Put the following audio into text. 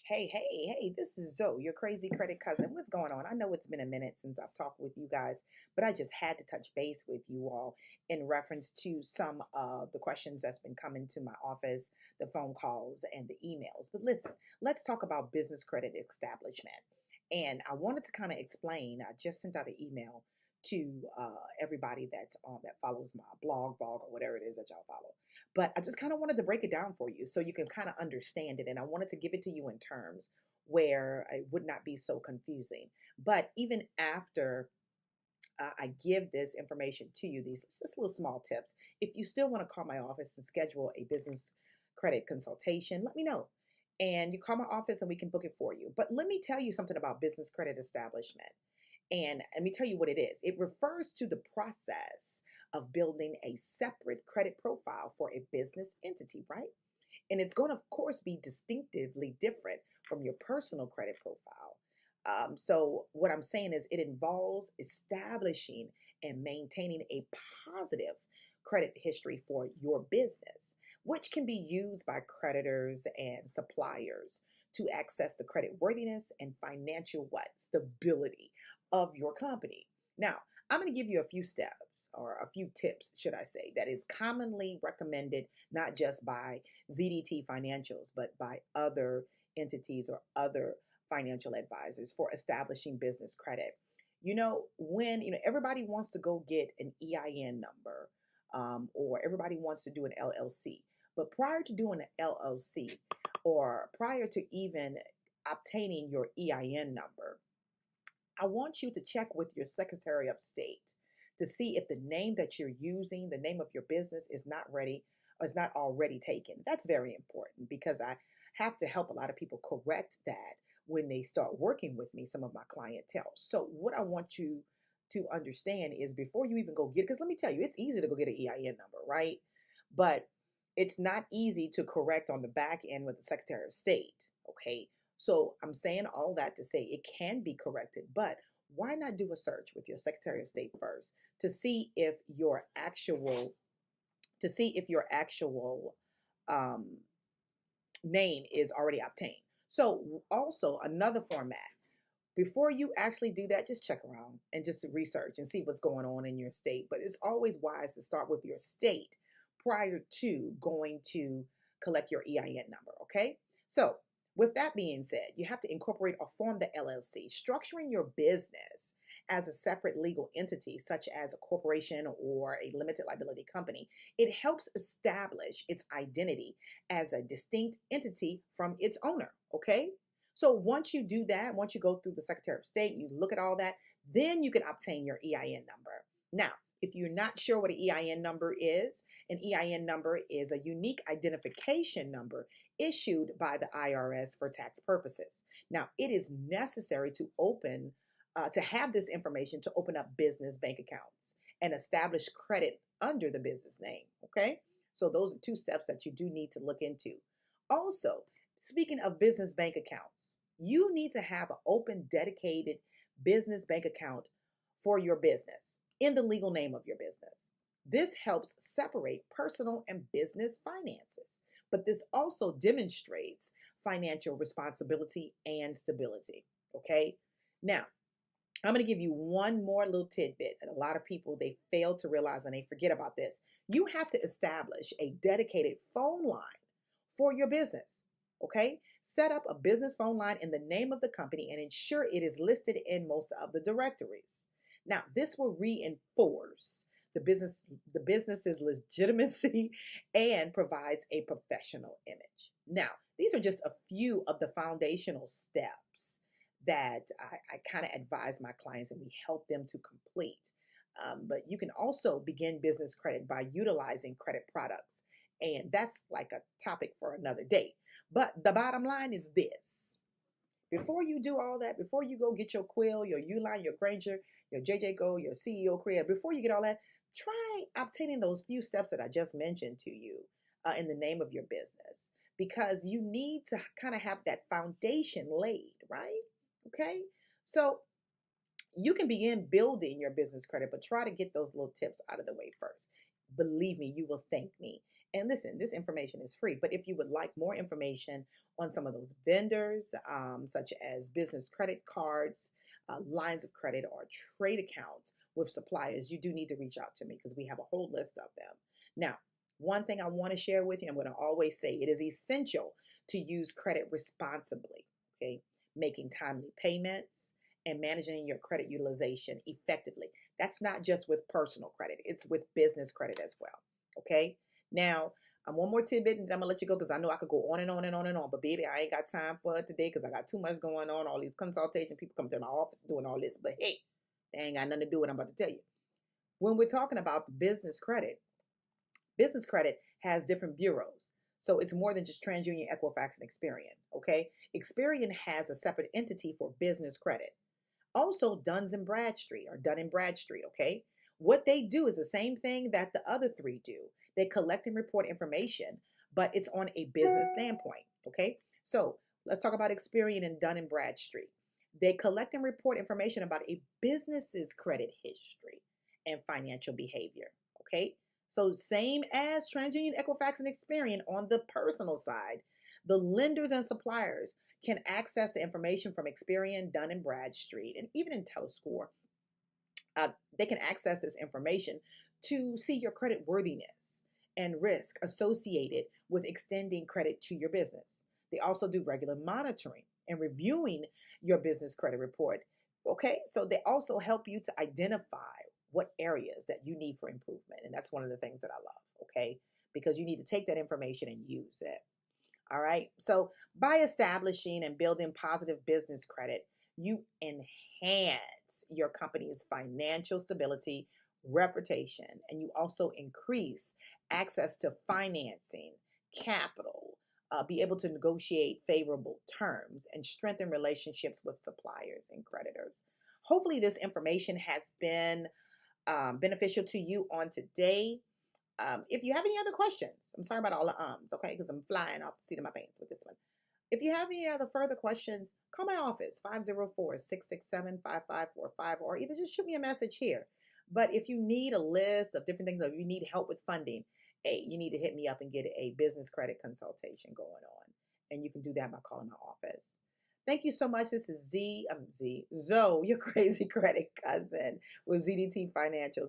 Hey, this is Zoe, your crazy credit cousin. What's going on? I know it's been a minute since I've talked with you guys, but I just had to touch base with you all in reference to some of the questions that's been coming to my office, the phone calls, and the emails. But listen, let's talk about business credit establishment. And I wanted to kind of explain, I just sent out an email to everybody that's on that follows my blog, or whatever it is that y'all follow. But I just kind of wanted to break it down for you so you can kind of understand it. And I wanted to give it to you in terms where it would not be so confusing. But even after I give this information to you, these just little small tips, if you still want to call my office and schedule a business credit consultation, let me know. And you call my office and we can book it for you. But let me tell you something about business credit establishment. And let me tell you what it is. It refers to the process of building a separate credit profile for a business entity, right? And it's going to, of course, be distinctively different from your personal credit profile. So, what I'm saying is, it involves establishing and maintaining a positive credit history for your business, which can be used by creditors and suppliers to access the credit worthiness and financial what stability of your company. Now, I'm going to give you a few steps or a few tips, should I say, that is commonly recommended not just by ZDT Financials, but by other entities or other financial advisors for establishing business credit. When everybody wants to go get an EIN number, or everybody wants to do an LLC, but prior to doing an LLC or prior to even obtaining your EIN number, I want you to check with your Secretary of State to see if the name that you're using, the name of your business, is not ready or is not already taken. That's very important because I have to help a lot of people correct that when they start working with me, some of my clientele. So, what I want you to understand is before you even go get it, because let me tell you, it's easy to go get an EIN number, right? But it's not easy to correct on the back end with the Secretary of State, okay? So I'm saying all that to say it can be corrected, but why not do a search with your Secretary of State first to see if your actual um, name is already obtained. So also another format. Before you actually do that, just check around and just research and see what's going on in your state. But it's always wise to start with your state prior to going to collect your EIN number, okay? So, with that being said, you have to incorporate or form the LLC, structuring your business as a separate legal entity, such as a corporation or a limited liability company. It helps establish its identity as a distinct entity from its owner, okay? So once you do that, once you go through the Secretary of State, you look at all that, then you can obtain your EIN number. Now, if you're not sure what an EIN number is, an EIN number is a unique identification number issued by the IRS for tax purposes. Now, it is necessary to have this information to open up business bank accounts and establish credit under the business name. Okay, so those are two steps that you do need to look into. Also, speaking of business bank accounts, you need to have an open, dedicated business bank account for your business in the legal name of your business. This helps separate personal and business finances, but this also demonstrates financial responsibility and stability. Okay, now I'm going to give you one more little tidbit that a lot of people they fail to realize and they forget about this. You have to establish a dedicated phone line for your business. Okay? Set up a business phone line in the name of the company and ensure it is listed in most of the directories. Now, this will reinforce the business's legitimacy and provides a professional image. Now, these are just a few of the foundational steps that I kind of advise my clients and we help them to complete. But you can also begin business credit by utilizing credit products. And that's like a topic for another day. But the bottom line is this. Before you do all that, before you go get your Quill, your Uline, your Granger, your JJ Go, your CEO Creator, before you get all that, try obtaining those few steps that I just mentioned to you in the name of your business because you need to kind of have that foundation laid, right? Okay. So you can begin building your business credit, but try to get those little tips out of the way first. Believe me, you will thank me. And listen, this information is free, but if you would like more information on some of those vendors, such as business credit cards, lines of credit, or trade accounts with suppliers, you do need to reach out to me because we have a whole list of them. Now, one thing I want to share with you, I'm going to always say it is essential to use credit responsibly, okay? Making timely payments and managing your credit utilization effectively. That's not just with personal credit, it's with business credit as well, okay? Now, one more tidbit and then I'm gonna let you go because I know I could go on and on and on and on. But baby, I ain't got time for it today because I got too much going on. All these consultation people come to my office doing all this. But hey, they ain't got nothing to do with what I'm about to tell you. When we're talking about business credit has different bureaus. So it's more than just TransUnion, Equifax, and Experian. Okay. Experian has a separate entity for business credit. Also, Duns and Bradstreet or Dun and Bradstreet, okay? What they do is the same thing that the other three do. They collect and report information, but it's on a business standpoint, okay? So let's talk about Experian and Dun and Bradstreet. They collect and report information about a business's credit history and financial behavior, okay? So same as TransUnion, Equifax, and Experian on the personal side, the lenders and suppliers can access the information from Experian, Dun and Bradstreet, and even IntelliScore. They can access this information to see your credit worthiness and risk associated with extending credit to your business. They also do regular monitoring and reviewing your business credit report. Okay, so they also help you to identify what areas that you need for improvement. And that's one of the things that I love, okay? Because you need to take that information and use it. All right. So by establishing and building positive business credit, you enhance your company's financial stability, reputation, and you also increase access to financing, capital, be able to negotiate favorable terms, and strengthen relationships with suppliers and creditors. Hopefully, this information has been beneficial to you on today. If you have any other questions, I'm sorry about all the ums, okay, because I'm flying off the seat of my pants with this one. If you have any other further questions, call my office, 504-667-5545, or either just shoot me a message here. But if you need a list of different things, or you need help with funding, hey, you need to hit me up and get a business credit consultation going on. And you can do that by calling my office. Thank you so much. This is Zoe, your crazy credit cousin with ZDT Financials.